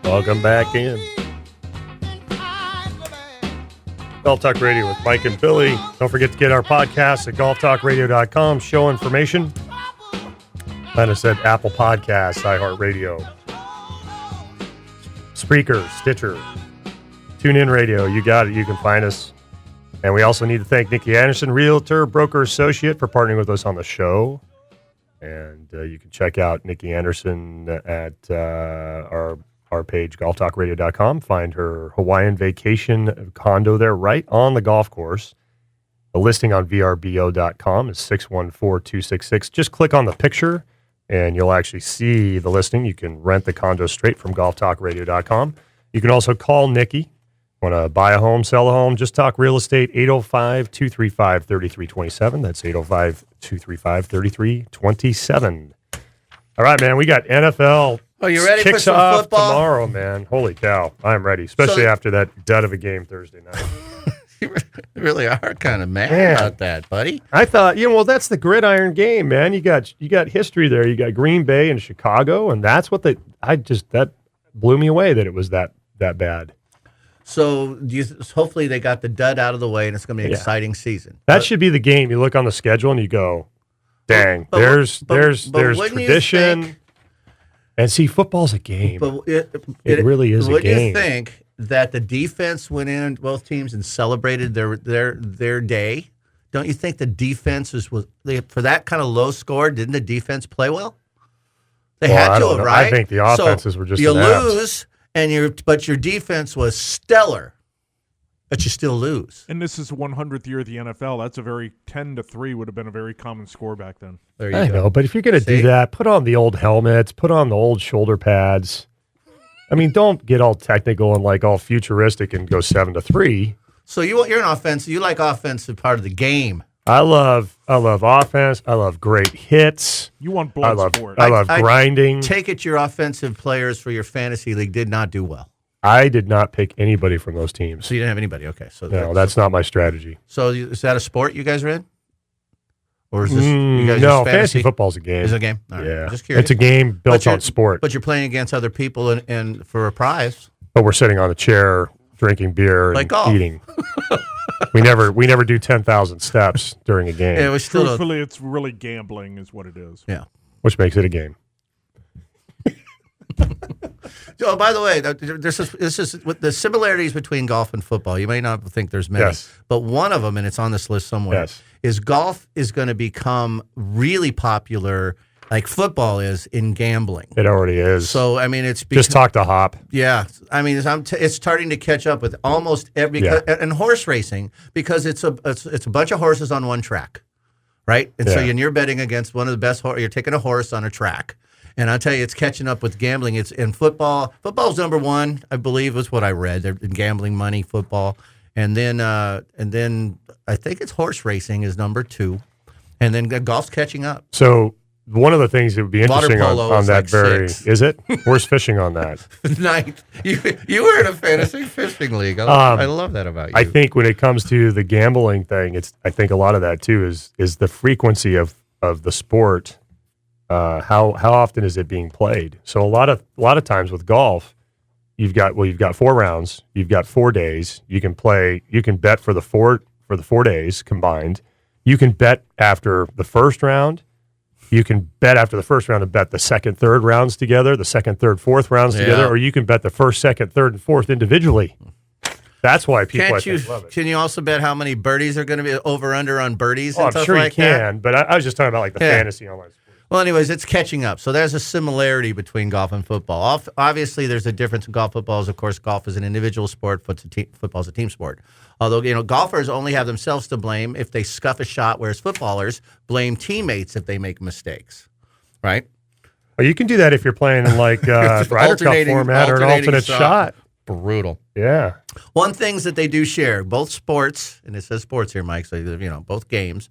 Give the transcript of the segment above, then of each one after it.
Welcome back in. Golf Talk Radio with Mike and Billy. Don't forget to get our podcast at golftalkradio.com. Show information. Find us at Apple Podcasts, iHeartRadio, Spreaker, Stitcher, TuneIn Radio. You got it. You can find us. And we also need to thank Nikki Anderson, Realtor, Broker Associate, for partnering with us on the show. And you can check out Nikki Anderson at our page, golftalkradio.com. Find her Hawaiian vacation condo there right on the golf course. The listing on vrbo.com is 614266. Just click on the picture, and you'll actually see the listing. You can rent the condo straight from golftalkradio.com. You can also call Nikki. Want to buy a home, sell a home, just talk real estate, 805-235-3327. That's 805-235-3327. All right, man, we got NFL. Are you ready for kicks some off football? Tomorrow, man. Holy cow. I'm ready, especially after that dud of a game Thursday night. You really are kind of mad about that, buddy. I thought, well, that's the gridiron game, man. You got history there. You got Green Bay and Chicago, and that's what that blew me away that it was that bad. So hopefully they got the dud out of the way, and it's going to be an exciting season. That should be the game. You look on the schedule and you go, dang, there's tradition. And see, football's a game. But it really is a game. Would you think that the defense went in, both teams, and celebrated their day? Don't you think the defense for that kind of low score, didn't the defense play well? They had to, right? I think the offenses were just you inept. lose. But your defense was stellar, but you still lose. And this is the 100th year of the NFL. That's 10-3 would have been a very common score back then. There you I go. know, but if you're going to do that, put on the old helmets, put on the old shoulder pads. I mean, don't get all technical and like all futuristic and go 7-3. So you're an offensive. You like offensive part of the game. I love offense. I love great hits. You want blood sport. I love grinding. Take it your offensive players for your fantasy league did not do well. I did not pick anybody from those teams. So you didn't have anybody. Okay. So no, that's not my strategy. So is that a sport you guys are in? Or is this you guys no, just fantasy football's a game. Is it a game? All right. Yeah. Just curious. It's a game built on sport. But you're playing against other people and for a prize. But we're sitting on a chair drinking beer and eating. We never do 10,000 steps during a game. Yeah, Truthfully, it's really gambling is what it is. Yeah. Which makes it a game. Oh, by the way, this is with the similarities between golf and football. You may not think there's many, but one of them, and it's on this list somewhere, is golf is going to become really popular like football is in gambling. It already is. So, I mean, just talk to Hop. Yeah. I mean, it's starting to catch up with almost every and horse racing because it's a bunch of horses on one track, right? And so you're betting against one of the best horses. You're taking a horse on a track. And I'll tell you, it's catching up with gambling. It's in football. Football's number one, I believe, is what I read. They're in gambling money, football. And then I think it's horse racing is number two. And then golf's catching up. So one of the things that would be interesting on that is it? Where's fishing on that? Ninth. You were in a fantasy fishing league. I love that about you. I think when it comes to the gambling thing, I think a lot of that too is the frequency of the sport. How often is it being played? So a lot of times with golf, you've got 4 rounds, you've got 4 days. You can bet for the 4 days combined. You can bet after the first round. You can bet after the first round and bet the second, third rounds together, the second, third, fourth rounds together, or you can bet the first, second, third, and fourth individually. That's why people love it. Can you also bet how many birdies are going to be over/under on birdies? I'm sure you can, but I was just talking about like the fantasy online sport. Well, anyways, it's catching up. So there's a similarity between golf and football. Obviously, there's a difference in golf. Football is, of course, golf is an individual sport. Football is a team sport. Although, golfers only have themselves to blame if they scuff a shot, whereas footballers blame teammates if they make mistakes, right? Well, you can do that if you're playing in like Ryder Cup format or an alternate shot. Brutal. Yeah. One things that they do share, both sports, and it says sports here, Mike, so, both games,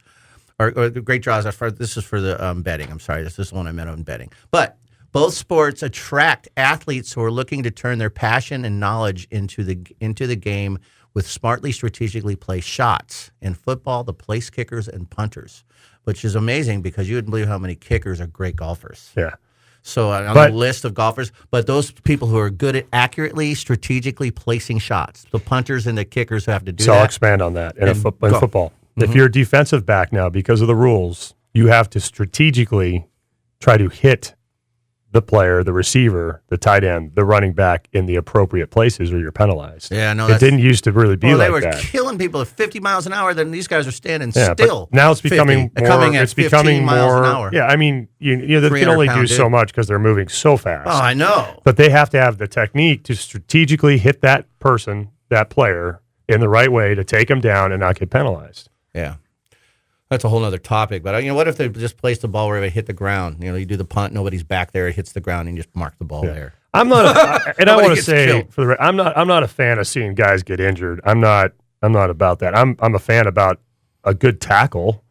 or the great draws. This is for the betting. I'm sorry. This is the one I meant on betting. But both sports attract athletes who are looking to turn their passion and knowledge into the game with smartly, strategically placed shots. In football, the place kickers and punters, which is amazing because you wouldn't believe how many kickers are great golfers. Yeah. So on the list of golfers, but those people who are good at accurately, strategically placing shots, the punters and the kickers who have to do that. So I'll expand on that in football. If you're a defensive back now, because of the rules, you have to strategically try to hit the player, the receiver, the tight end, the running back in the appropriate places, or you're penalized. Yeah, no, it didn't used to really be like that. They were killing people at 50 miles an hour. Then these guys are standing still. Now it's becoming 50, more. It's becoming miles more. An hour. Yeah, I mean, you they can only do so much because they're moving so fast. Oh, I know. But they have to have the technique to strategically hit that person, that player, in the right way to take them down and not get penalized. Yeah. That's a whole other topic. But, what if they just place the ball where it hit the ground? You do the punt, nobody's back there, it hits the ground, and you just mark the ball there. I'm not, and I want to say, I'm not a fan of seeing guys get injured. I'm not about that. I'm a fan about a good tackle.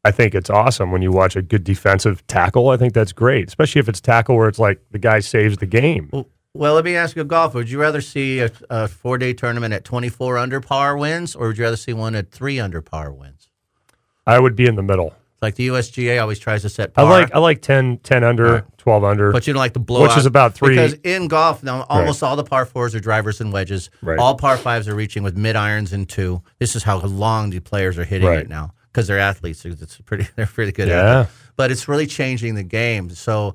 I think it's awesome when you watch a good defensive tackle. I think that's great, especially if it's tackle where it's like the guy saves the game. Well, let me ask you a golfer. Would you rather see a 4-day tournament at 24 under par wins, or would you rather see one at 3 under par wins? I would be in the middle. Like the USGA always tries to set par. I like 10 under, 12 under. But you don't like the blowout. Which is about 3. Because in golf, now almost all the par 4s are drivers and wedges. Right. All par 5s are reaching with mid-irons and 2. This is how long the players are hitting it now because they're athletes. They're pretty good at it. But it's really changing the game. So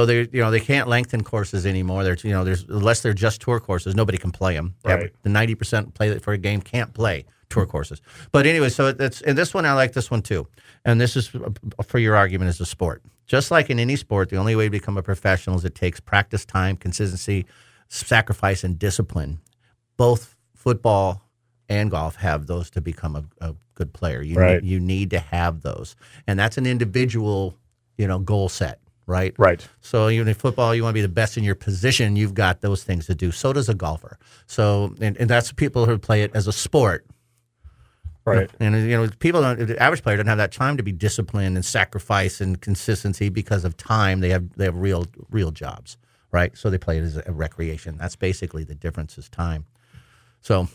they can't lengthen courses anymore. Unless they're just tour courses, nobody can play them. Right. The 90% play for a game can't play tour courses. But anyway, so and this one, I like this one too. And this is for your argument as a sport. Just like in any sport, the only way to become a professional is it takes practice time, consistency, sacrifice, and discipline. Both football and golf have those to become a good player. You need to have those. And that's an individual, goal set. Right? Right. So even in football, you want to be the best in your position. You've got those things to do. So does a golfer. So, and that's people who play it as a sport. Right. And, the average player doesn't have that time to be disciplined and sacrifice and consistency because of time. They have real jobs, right? So they play it as a recreation. That's basically the difference is time. So.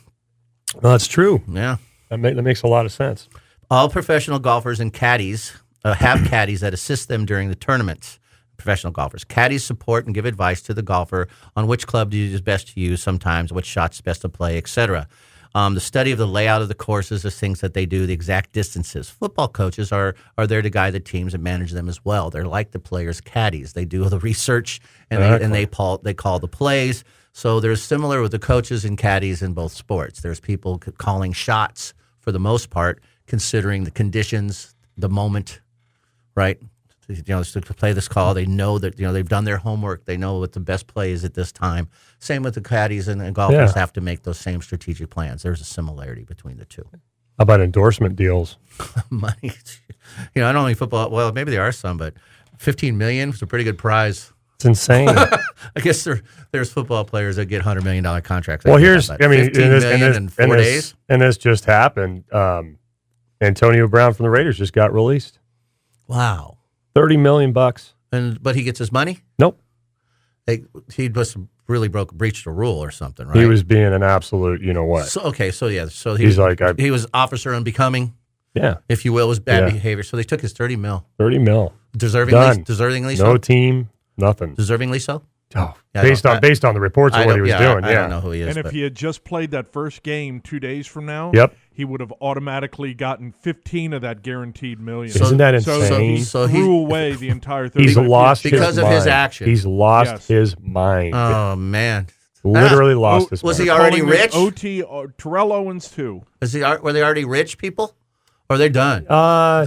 Well, that's true. Yeah. That makes a lot of sense. All professional golfers and caddies have caddies that assist them during the tournaments. Professional golfers. Caddies support and give advice to the golfer on which club is best to use sometimes, which shots best to play, etc. The study of the layout of the courses, the things that they do, the exact distances. Football coaches are there to guide the teams and manage them as well. They're like the players' caddies. They do the research and they call the plays. So there's similar with the coaches and caddies in both sports. There's people calling shots for the most part, considering the conditions, the moment, right? To play this call, they know that they've done their homework. They know what the best play is at this time. Same with the caddies and golfers have to make those same strategic plans. There's a similarity between the two. How about endorsement deals? Money, I don't think football. Well, maybe there are some, but $15 million is a pretty good prize. It's insane. I guess there's football players that get $100 million contracts. Well, $15 million in 4 days, and this just happened. Antonio Brown from the Raiders just got released. Wow. $30 million. But he gets his money? Nope. He must have really breached a rule or something, right? He was being an absolute, what? So he was officer unbecoming. Yeah. If you will, was bad behavior. So they took his $30 million. $30 million. Deservingly so. No team, nothing. Deservingly so. Oh, based on the reports of what he was doing. I don't know who he is. And if he had just played that first game 2 days from now, he would have automatically gotten 15 of that guaranteed million. Isn't that insane? So he threw away the entire 30. He's lost because of his action. He's lost his mind. Oh man, literally lost his mind. Was he already rich? Terrell Owens too. Were they already rich people? Or are they done?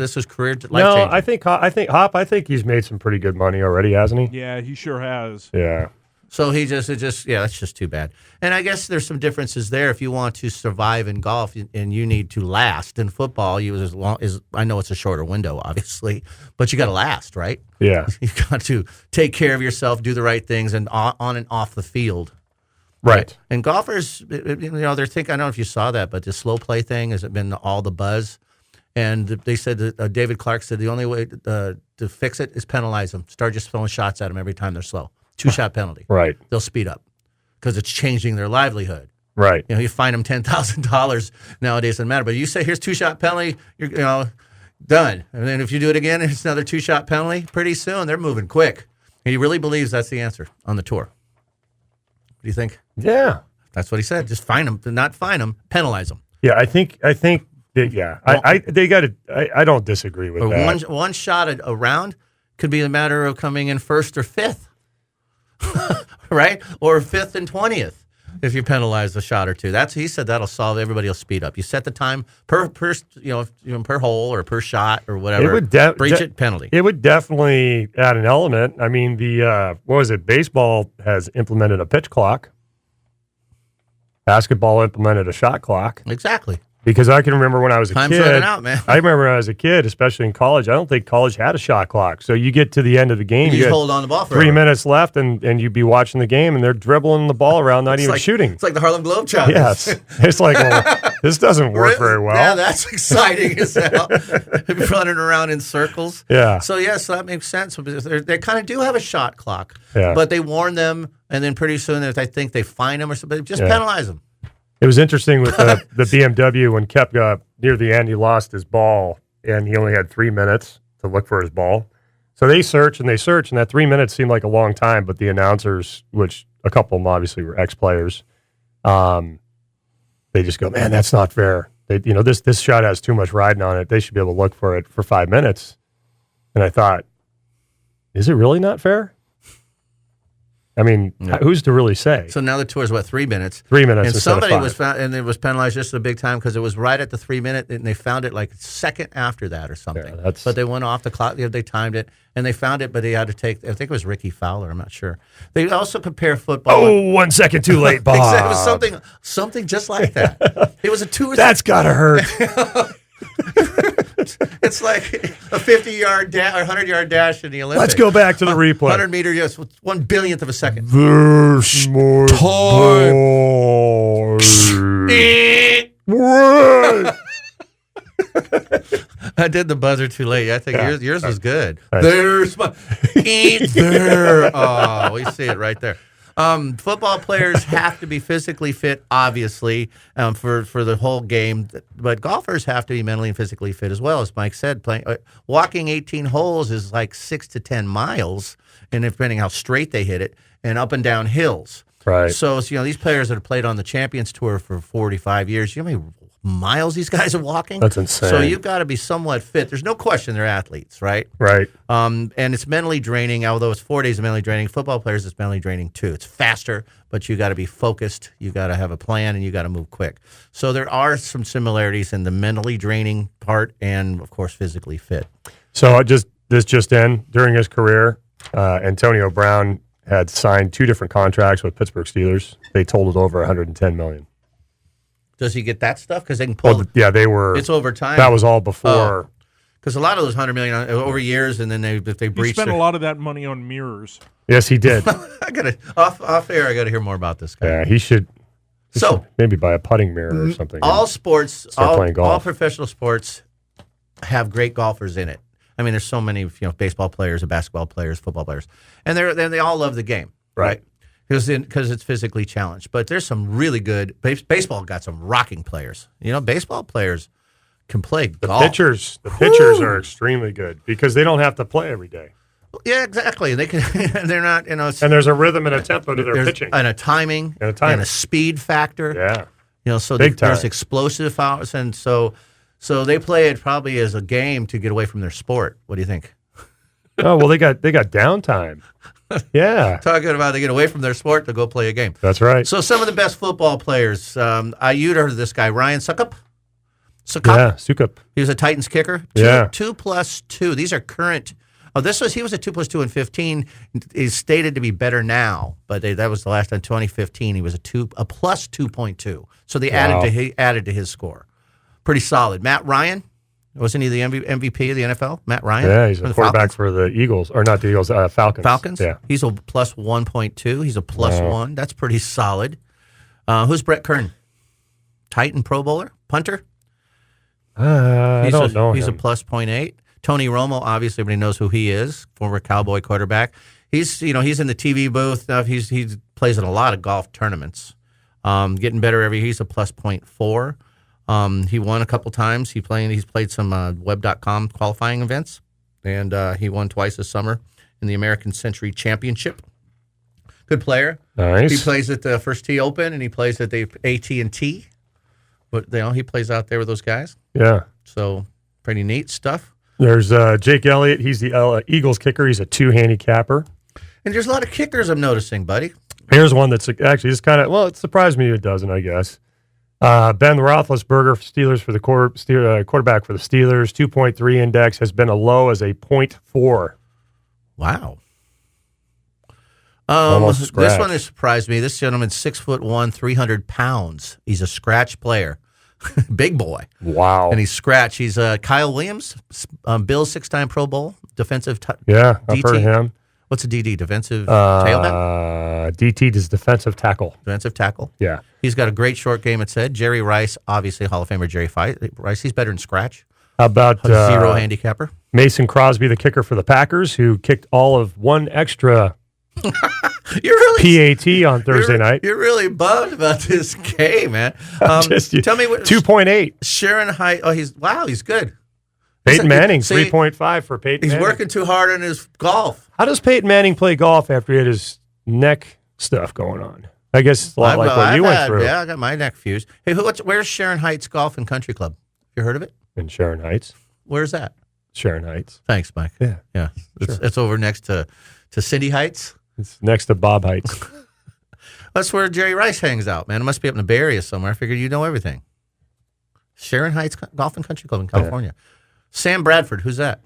This was career life No, changing. I think he's made some pretty good money already, hasn't he? Yeah, he sure has. Yeah. So that's just too bad. And I guess there's some differences there. If you want to survive in golf and you need to last in football, I know it's a shorter window, obviously, but you got to last, right? Yeah. You got to take care of yourself, do the right things, and on and off the field. Right. And golfers, they're thinking. I don't know if you saw that, but the slow play thing has been all the buzz. And they said that David Clark said the only way to fix it is penalize them. Start just throwing shots at them every time they're slow. 2-shot penalty. Right. They'll speed up because it's changing their livelihood. Right. You fine them $10,000 nowadays, doesn't matter. But you say here's 2-shot penalty, you're done. And then if you do it again, it's another 2-shot penalty. Pretty soon they're moving quick. He really believes that's the answer on the tour. What do you think? Yeah. That's what he said. Just fine them, not fine them, penalize them. Yeah, I think that, yeah. They got to. I don't disagree with that. One shot a round could be a matter of coming in first or fifth, right? Or fifth and 20th if you penalize a shot or two. He said that'll solve. Everybody will speed up. You set the time per hole or per shot or whatever. It would breach it, penalty. It would definitely add an element. I mean, baseball has implemented a pitch clock. Basketball implemented a shot clock. Exactly. Because I can remember when I was a kid. Time's running out, man. I remember when I was a kid, especially in college. I don't think college had a shot clock. So you get to the end of the game. You just hold on the ball for 3 minutes left, and you'd be watching the game, and they're dribbling the ball around, not even shooting. It's like the Harlem Globetrotters. Yes. It's like, well, this doesn't work very well. Yeah, that's exciting as hell. Running around in circles. Yeah. So, yes, that makes sense. They kind of do have a shot clock. Yeah. But they warn them, and then pretty soon, if I think they fine them or something, just penalize them. It was interesting with the BMW when Kep got near the end, he lost his ball, and he only had 3 minutes to look for his ball. So they search, and that 3 minutes seemed like a long time, but the announcers, which a couple of them obviously were ex-players, they just go, man, that's not fair. This shot has too much riding on it. They should be able to look for it for 5 minutes. And I thought, is it really not fair? I mean, who's to really say? So now the tour is 3 minutes? 3 minutes. And instead somebody of 5. was found, and it was penalized just a big time because it was right at the 3 minute, and they found it like a second after that or something. Yeah, but they went off the clock. They timed it, and they found it, but they had to take. I think it was Ricky Fowler. I'm not sure. They also compare football. Oh, 1 second too late, Bob. Exactly. It was something just like that. It was a 2 or 3. That's gotta hurt. It's like a 50-yard or 100-yard dash in the Olympics. Let's go back to the replay. 100 meter, yes, 1/1000th of a second. There's more time. I did the buzzer too late. I think yours was good. Nice. There's my there. Oh, we see it right there. Football players have to be physically fit, obviously, for the whole game. But golfers have to be mentally and physically fit as well. As Mike said, walking 18 holes is like 6 to 10 miles, and depending how straight they hit it, and up and down hills. Right. So these players that have played on the Champions Tour for 45 years, you know how many miles these guys are walking? That's insane. So you've got to be somewhat fit. There's no question they're athletes, right? Right. And it's mentally draining, although it's 4 days of mentally draining. Football players, it's mentally draining too. It's faster, but you got to be focused. You got to have a plan, and you got to move quick. So there are some similarities in the mentally draining part and, of course, physically fit. So this just in, during his career, Antonio Brown had signed 2 different contracts with Pittsburgh Steelers. They totaled over $110 million. Does he get that stuff? Because they can pull. Well, yeah, they were. It's over time. That was all before. Because a lot of those $100 million over years, and then if they breach. He spent a lot of that money on mirrors. Yes, he did. I got off air. I got to hear more about this guy. Yeah, he should maybe buy a putting mirror or something. All sports, playing golf. All professional sports have great golfers in it. I mean, there's so many, baseball players, basketball players, football players, and they all love the game, right? Because it's physically challenged. But there's some really good baseball. Got some rocking players. Baseball players can play golf. The pitchers are extremely good because they don't have to play every day. Yeah, exactly. They can. They're not. And there's a rhythm and a tempo to their pitching, and a timing, and a speed factor. Yeah. So there's explosive hours, and so they play it probably as a game to get away from their sport. What do you think? Oh well, they got downtime. Yeah. Talking about they get away from their sport to go play a game. That's right. So some of the best football players, you'd heard of this guy, Ryan Succop. Yeah, Succop. He was a Titans kicker. 2+2. These are current. Oh, he was a 2+2 in 2015. He's stated to be better now, but that was the last time, 2015. He was a plus 2.2. So they added to his score. Pretty solid. Matt Ryan. Wasn't he the MVP of the NFL? Matt Ryan? Yeah, he's a quarterback for the Eagles. Or not the Eagles, Falcons. Falcons? Yeah. He's a plus 1.2. He's a plus 1. That's pretty solid. Who's Brett Kern? Titan Pro Bowler? Punter? I don't know him. He's a plus 0.8. Tony Romo, obviously, everybody knows who he is. Former Cowboy quarterback. He's in the TV booth. He plays in a lot of golf tournaments. Getting better he's a plus 0.4. He won a couple times. He's played some web.com qualifying events, and he won twice this summer. in the American Century Championship. Good player. Nice. He plays at the First Tee Open, and he plays at the AT&T. But he plays out there with those guys. Yeah. So pretty neat stuff. There's Jake Elliott. He's the Eagles kicker. He's a 2-handicapper. And there's a lot of kickers I'm noticing, buddy. Here's one that's actually just kind of, well, it surprised me it doesn't, I guess. Ben Roethlisberger, Steelers for the quarterback for the Steelers, 2.3 index has been as low as a 0.4. Wow. Almost This one has surprised me. This gentleman's 6'1", 300 pounds. He's a scratch player. Big boy. Wow. And he's scratch. He's Kyle Williams, Bill's 6-time Pro Bowl defensive yeah, I've DT. heard of him. What's a DD? Defensive tailback? DT is defensive tackle. Defensive tackle. Yeah. He's got a great short game, it said. Jerry Rice, obviously Hall of Famer Jerry Rice. He's better than scratch. How about Zero handicapper? Mason Crosby, the kicker for the Packers, who kicked all of one extra You're really PAT on Thursday night. You're really bummed about this game, man. Tell me what 2.8. Sharon Height. Oh, he's good. Peyton Manning, See, 3.5 for Peyton He's Manning. working too hard on his golf. How does Peyton Manning play golf after he had his neck stuff going on? I guess it's a lot like what you went through. Yeah, I got my neck fused. Hey, where's Sharon Heights Golf and Country Club? You heard of it? In Sharon Heights. Where's that? Sharon Heights. Thanks, Mike. Yeah. Yeah. Sure. It's over next to Cindy Heights. It's next to Bob Heights. That's where Jerry Rice hangs out, man. It must be up in the Bay Area somewhere. I figured you know everything. Sharon Heights Golf and Country Club in California. Yeah. Sam Bradford, who's that?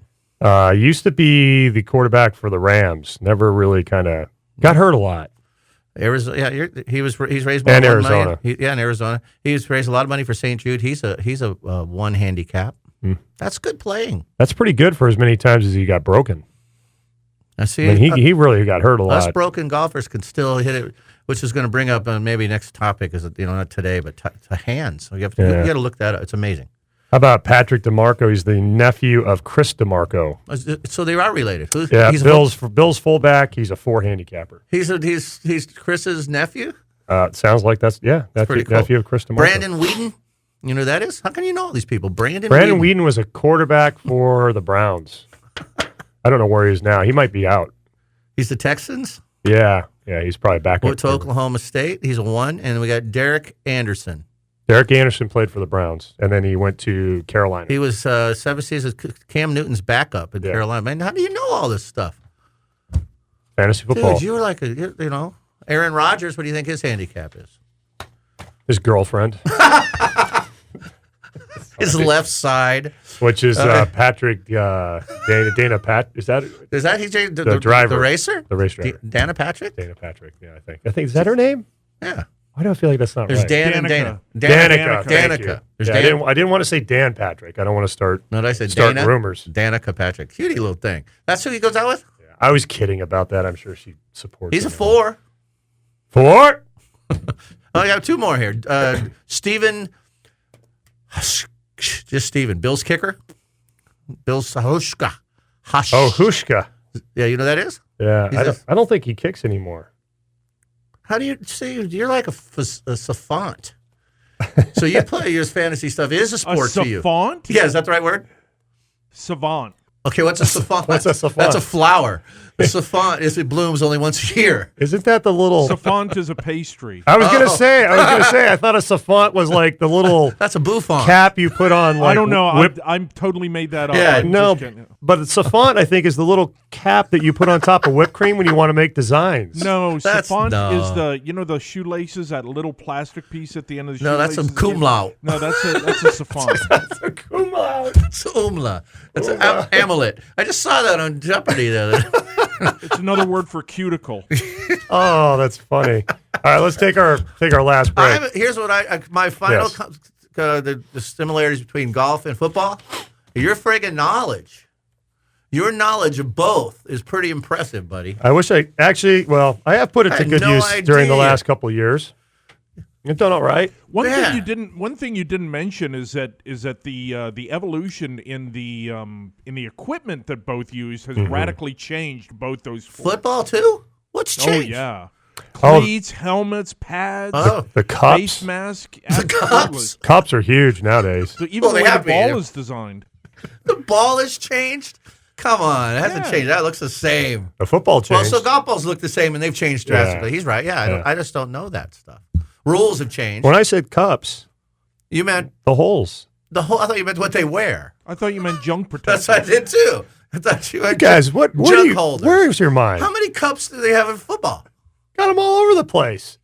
Used to be the quarterback for the Rams. Never really kind of got hurt a lot. Arizona, yeah, he's raised money. And Arizona. In Arizona. He's raised a lot of money for St. Jude. He's a one handicap. That's good playing. That's pretty good for as many times as he got broken. I see. I mean, he really got hurt a lot. Us broken golfers can still hit it, which is going to bring up maybe next topic is not today, but to hands. So you got to look that up. It's amazing. How about Patrick DeMarco? He's the nephew of Chris DeMarco. So they are related. He's Bill's fullback. He's a 4-handicapper. He's Chris's nephew. Sounds like that's pretty cool. Nephew of Chris DeMarco. Brandon Whedon. You know who that is? How can you know all these people? Brandon Whedon was a quarterback for the Browns. I don't know where he is now. He might be out. He's the Texans? Yeah, he's probably back. Went to Oklahoma State. He's a 1. And we got Derek Anderson. Derek Anderson played for the Browns, and then he went to Carolina. He was 7 seasons Cam Newton's backup in Carolina. Man, how do you know all this stuff? Fantasy football. Dude, you were like Aaron Rodgers. What do you think his handicap is? His girlfriend. His left side, which is Patrick Dana Pat. Is that he's the driver, the racer, the race driver? Dana Patrick. Dana Patrick. Yeah, I think is that her name? Yeah. Why do I feel like that's not There's right? Dan and Dana. Danica. I didn't want to say Dan Patrick. I don't want to start. No, I said start Dana. Rumors. Danica Patrick, cutie little thing. That's who he goes out with. Yeah, I was kidding about that. I'm sure she supports. He's a 4. 4. I got 2 more here. Steven. Just Steven. Bill's kicker. Bill's Hushka. Oh, Hushka. Yeah, you know who that is? Yeah, I don't think he kicks anymore. How do you see? You're like a savant. So you play your fantasy stuff is a sport to you. Savant? Yeah, is that the right word? Savant. Okay, what's a savant? What's a savant? That's a flower. A savant it blooms only once a year. Isn't that the little savant is a pastry? I was gonna say. I thought a savant was like the little that's a bouffant cap you put on. Like, I don't know. I'm totally made that up. Yeah, but a savant I think is the little cap that you put on top of whipped cream when you want to make designs. No, savant is the shoelaces, that little plastic piece at the end of the shoelaces. No, that's a cum laude. No, that's a savant. That's a cum laude. It's umla. That's an amulet. I just saw that on Jeopardy the other day. It's another word for cuticle. Oh, that's funny. All right, let's take our last break. Here's what my final the similarities between golf and football. Your friggin' knowledge. Your knowledge of both is pretty impressive, buddy. I wish I have put it to good use during the last couple of years. You've done all right. One thing you didn't mention is that the evolution in the equipment that both use has radically changed both those sports. Football too? What's changed? Oh yeah. Cleats, helmets, pads, the cups, face mask. The cups are huge nowadays. Even the way the ball is designed. The ball has changed. Come on, it hasn't changed. That looks the same. The football Well, changed. so golf balls look the same, and they've changed drastically. Yeah. He's right. Yeah, Yeah. I just don't know that stuff. Rules have changed. When I said cups, You meant the holes. the whole. I thought you meant what they wear. I thought you meant junk protection. That's what I did too. I thought you meant Guys, what? Where, jug do you, holders. where's your mind? How many cups do they have in football? Got them all over the place.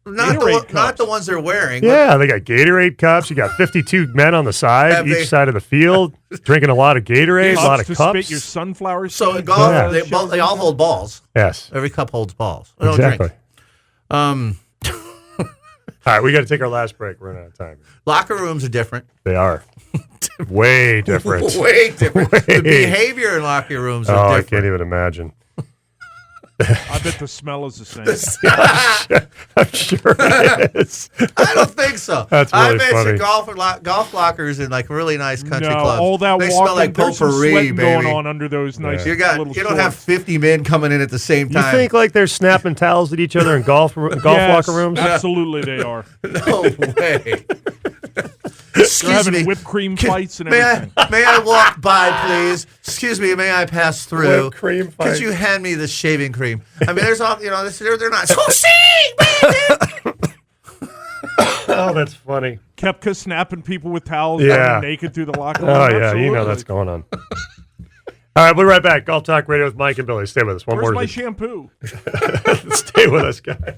Gatorade Not cups. the ones they're wearing. Yeah, they got Gatorade cups. You got 52 men on the side, Have each they- side of the field, drinking a lot of Gatorade, a Cups lot of to cups. spit your sunflower So in seeds golf, Yeah. they all hold balls. Yes, Every cup holds balls. No exactly. drink. All right, we got to take our last break. We're running out of time. Locker rooms are different. They are way different. Way different. Way. The behavior in locker rooms Oh, are I different. can't even imagine. I bet the smell is the same. I'm sure it is. I don't think so. That's I really bet funny. you golf lockers in like really nice country No, clubs. all that they walking, smell like there's some potpourri, sweating baby. going on under those nice You little don't have shorts. 50 men coming in at the same You time. think like they're snapping towels at each other in golf Yes, locker rooms? Absolutely, they are. No way. They're Excuse having me. whipped cream Can- fights and may everything. may I walk by, please? Excuse me, may I pass through? Whipped cream Could fights. you hand me this shaving cream? I mean, there's all they're not. So see, Oh, that's funny. Kepka snapping people with towels, Yeah. running naked through the locker room. Oh, yeah, you know Absolutely. that's going on. All right, we'll be right back. Golf Talk Radio with Mike and Billy. Stay with us. One Where's more. my shampoo? Stay with us, guys.